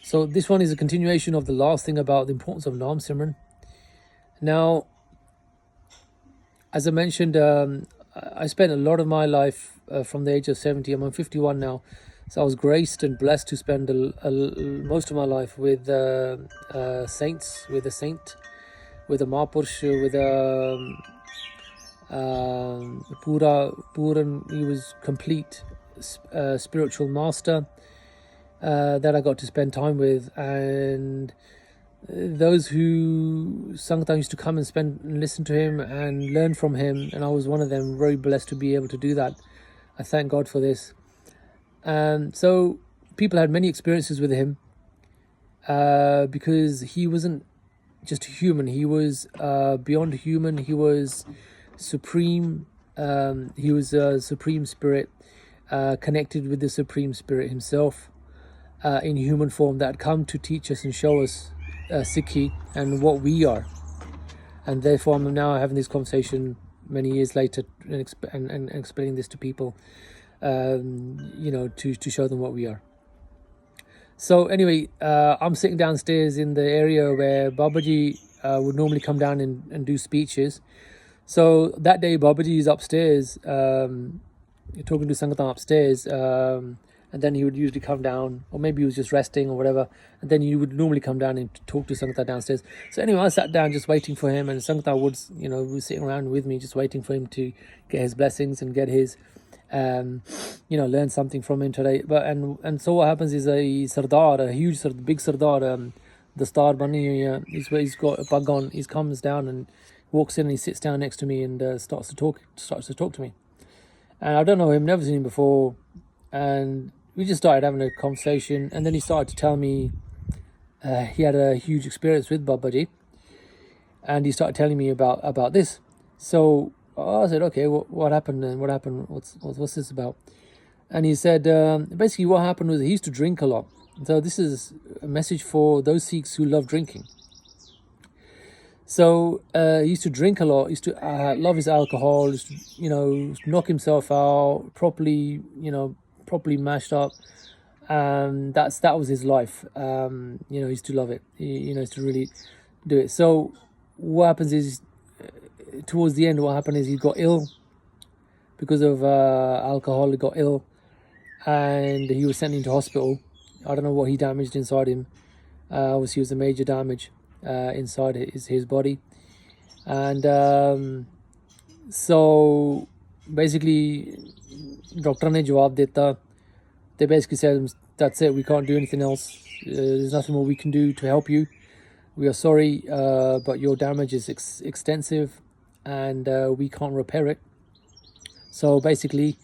So this one is a continuation of the last thing about the importance of Naam Simran. Now, as I mentioned, I spent a lot of my life from the age of 70. I'm 51 now. So I was graced and blessed to spend most of my life with saints, with a saint, with a Mahapurush, with a Puran. He was complete spiritual master that I got to spend time with, and those who Sangha used to come and spend and listen to him and learn from him, and I was one of them. Very blessed to be able to do that. I thank God for this. So people had many experiences with him because he wasn't just human. He was beyond human. He was supreme. He was a supreme spirit, connected with the supreme spirit himself in human form, that had come to teach us and show us Sikhi and what we are. And therefore I'm now having this conversation many years later and explaining this to people, to show them what we are. So anyway, I'm sitting downstairs in the area where Babaji would normally come down and do speeches. So that day Babaji is upstairs, talking to Sangatan upstairs, and then he would usually come down, or maybe he was just resting or whatever, and then you would normally come down and talk to Sangata downstairs. So anyway, I sat down just waiting for him, and Sangata was sitting around with me just waiting for him to get his blessings and get his learn something from him today. But and so what happens is a Sardar, a huge big Sardar, the star bunny, he's got a pug on, he comes down and walks in and he sits down next to me and starts to talk to me. And I don't know him, never seen him before, and we just started having a conversation, and then he started to tell me he had a huge experience with Babaji, and he started telling me about this. So I said, okay, what happened? And what happened? What's this about? And he said, basically what happened was he used to drink a lot. So this is a message for those Sikhs who love drinking. So he used to drink a lot. He used to love his alcohol. Used to, knock himself out, properly mashed up. That was his life. He used to love it. He used to really do it. So what happens is, towards the end, what happened is he got ill because of alcohol. He got ill, and he was sent into hospital. I don't know what he damaged inside him. Obviously, it was a major damage inside his body, and so basically, doctor ne jawab deta. They basically said, that's it, we can't do anything else. There's nothing more we can do to help you. We are sorry, but your damage is extensive, and we can't repair it. So basically,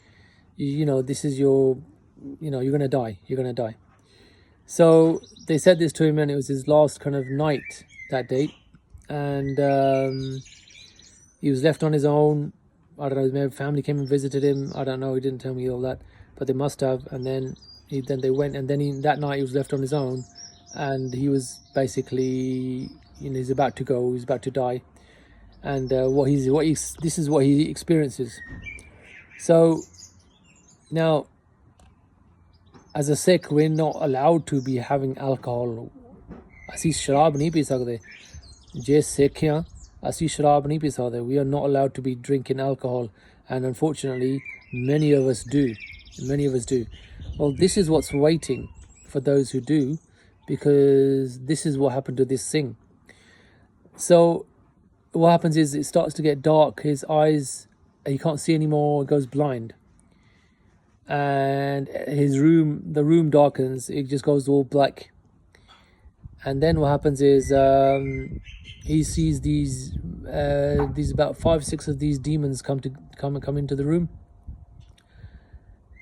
this is you're going to die. You're going to die. So they said this to him, and it was his last kind of night that day. And he was left on his own. I don't know, maybe family came and visited him. I don't know, he didn't tell me all that, but they must have. And then they went, and then that night he was left on his own, and he was basically, he's about to go, he's about to die. And this is what he experiences. So now, as a Sikh, we're not allowed to be having alcohol. Asi sharab nahi pi sakde. Je Sikh hain, asi sharab nahi pi sakde. We are not allowed to be drinking alcohol, and unfortunately, many of us do. Well, this is what's waiting for those who do, because this is what happened to this Singh. So what happens is it starts to get dark. His eyes, he can't see anymore. He goes blind, and the room darkens. It just goes all black. And then what happens is he sees these about 5-6 of these demons come into the room.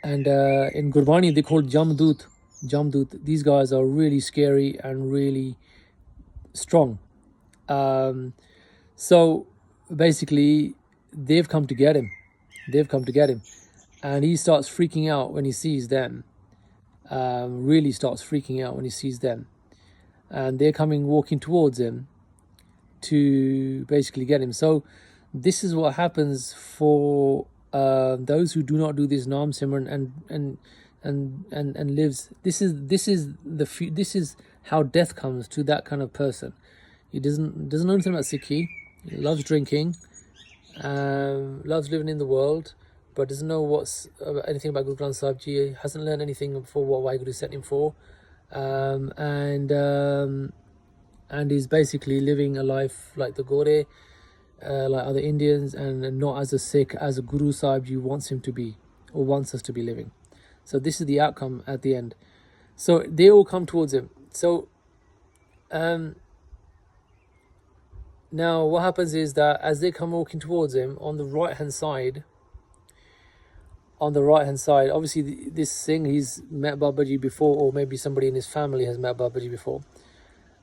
And in Gurbani they called Jamdut. These guys are really scary and really strong. So basically they've come to get him, and he starts freaking out when he sees them. Really starts freaking out when he sees them, and they're walking towards him to basically get him. So this is what happens for those who do not do this Naam Simran and and lives. This is how death comes to that kind of person. He doesn't know anything about Sikhi. He loves drinking, loves living in the world, but doesn't know anything about Guru Granth Sahib Ji. Hasn't learned anything for what Waheguru sent him for, and is basically living a life like the Gore, like other Indians, and not as a Sikh, as a Guru Sahib Ji wants him to be, or wants us to be living. So this is the outcome at the end. So they all come towards him. So now what happens is that as they come walking towards him, on the right hand side, obviously this Singh, he's met Babaji before, or maybe somebody in his family has met Babaji before.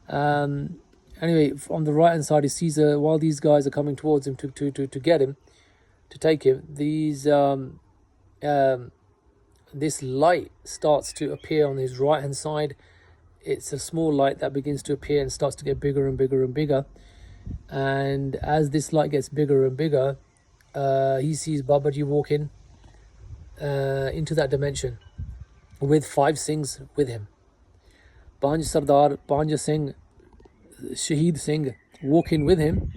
Anyway, on the right hand side, he sees while these guys are coming towards him to get him, to take him, this light starts to appear on his right hand side. It's a small light that begins to appear and starts to get bigger and bigger and bigger. And as this light gets bigger and bigger, he sees Babaji walking into that dimension with 5 Singhs with him. Panj Sardar, Panj Singh, Shaheed Singh walking with him,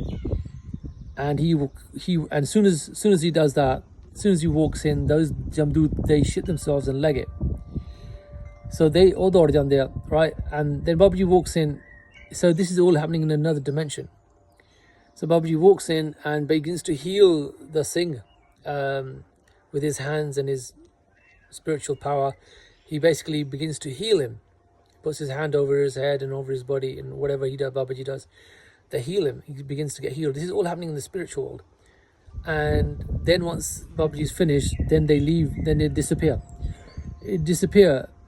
and he and as soon as he does that, as soon as he walks in, those Jamdud, they shit themselves and leg it. So they all dawd jande there, right? And then Babaji walks in. So this is all happening in another dimension. So Babaji walks in and begins to heal the Singh with his hands and his spiritual power. He basically begins to heal him. Puts his hand over his head and over his body, and whatever Babaji does, they heal him. He begins to get healed. This is all happening in the spiritual world. And then once Babaji is finished, then they leave, then they disappear.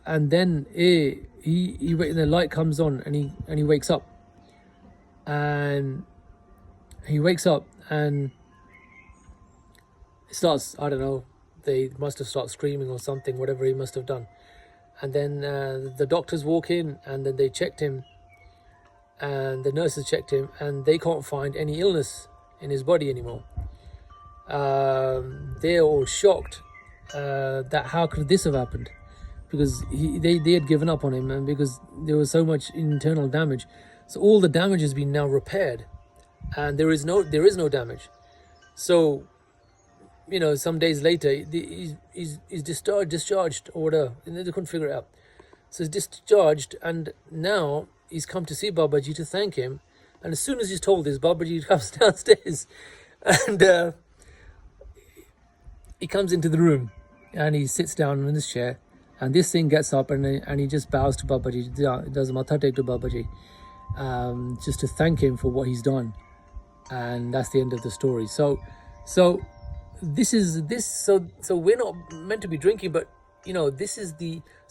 And then the light comes on, and he wakes up. And he wakes up and starts, I don't know, they must have started screaming or something, whatever he must have done. And then the doctors walk in, and then they checked him, and the nurses checked him, and they can't find any illness in his body anymore. They're all shocked that how could this have happened, because they had given up on him, and because there was so much internal damage. So all the damage has been now repaired, and there is no damage. So, some days later, he's discharged or whatever, and they couldn't figure it out. So he's discharged, and now he's come to see Babaji to thank him. And as soon as he's told this, Babaji comes downstairs, and he comes into the room, and he sits down in his chair, and this thing gets up, and he just bows to Babaji, does a matha tek to Babaji, just to thank him for what he's done. And that's the end of the story. So we're not meant to be drinking, but so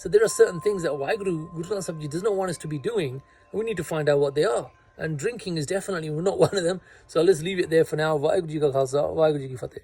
there are certain things that Waheguru, Guru Granth Sahib Ji does not want us to be doing, and we need to find out what they are. And drinking is definitely not one of them. So let's leave it there for now. Waheguru Ji Ka Khalsa, Waheguru Ji Ki Fateh.